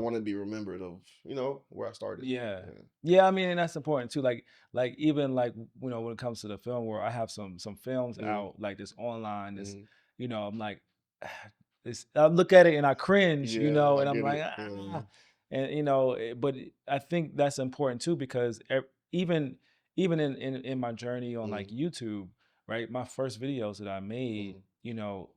want to be remembered of, where I started. Yeah. Yeah. Yeah, I mean, and that's important too. Like even like, when it comes to the film world, I have some films Mm, out like this online, this, mm. I'm like, I look at it and I cringe, Yeah, I and I'm get like, it. Yeah. and but I think that's important too because even in my journey on like Mm, YouTube, right? My first videos that I made, mm,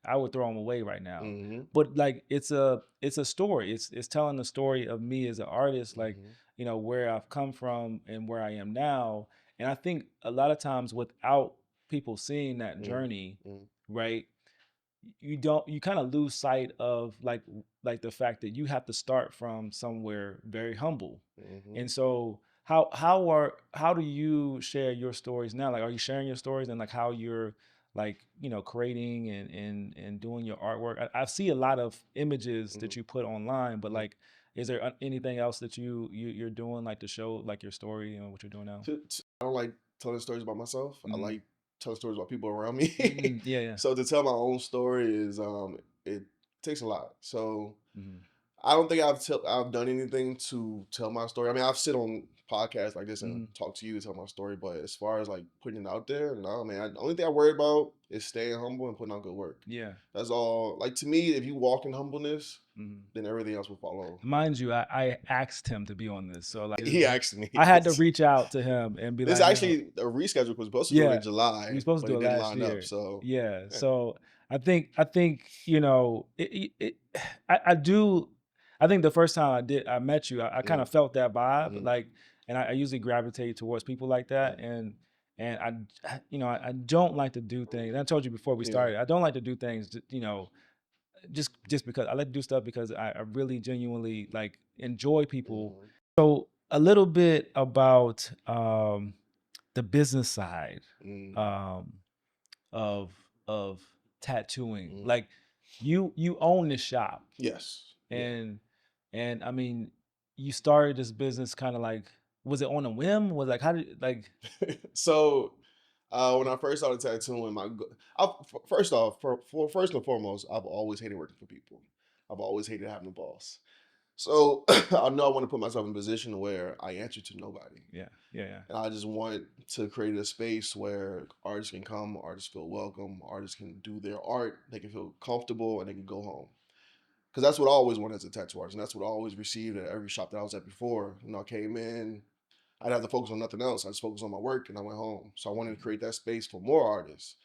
I would throw them away right now. mm, But like it's a story. It's telling the story of me as an artist, like, mm, where I've come from and where I am now. And I think a lot of times without people seeing that mm, journey, mm, right? You kind of lose sight of like the fact that you have to start from somewhere very humble. mm. And so how do you share your stories now? Like, are you sharing your stories and like how you're like, creating and doing your artwork? I see a lot of images that Mhm, you put online, but mhm. like, is there anything else that you're doing like to show like your story and what you're doing now? I don't like telling stories about myself. I Mm, like telling stories about people around me. yeah, yeah. So to tell my own story is it takes a lot. So Mhm, I don't think I've done anything to tell my story. I mean, I've sit on podcasts like this and mhm. talk to you to tell my story, but as far as like putting it out there, no, man. The only thing I worry about is staying humble and putting out good work. Yeah. That's all. Like to me, if you walk in humbleness, Mhm. then everything else will follow. Mind you, I asked him to be on this, so like He asked me I had to this. reach out to him and be This like, actually a reschedule was supposed to do it in yeah, we were July, supposed but to it do it didn't last line up. year. So Yeah, yeah. so I think I do. I think the first time I met you, I kind Mm, of felt that vibe, mm, like, and I usually gravitate towards people like that, mm, and I don't like to do things. I told you before we yeah. started, I don't like to do things, just because I like to do stuff because I really genuinely like enjoy people. Mm, So a little bit about the business side mm, um, of of tattooing. mm. Like you own this shop, Yes. Yeah. and I mean you started this business kind of like, was it on a whim? Was like, how did like So when I first started tattooing, first off, first and foremost, I've always hated working for people. I've always hated having a boss. So I know I want to put myself in a position where I answer to nobody. yeah, yeah, And I just want to create a space where artists can come, artists feel welcome, artists can do their art, they can feel comfortable, and they can go home. Because that's what I always wanted as a tattoo artist, and that's what I always received at every shop that I was at before. I came in, I'd have to focus on nothing else. I just focused on my work, and I went home. So I wanted to create that space for more artists.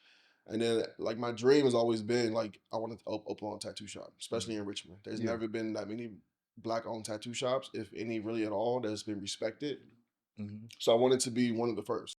And then, like, my dream has always been, like, I wanted to open a tattoo shop, especially in Richmond. There's yeah. never been that many black-owned tattoo shops, if any really at all, that's been respected. Hmm. So I wanted to be one of the first.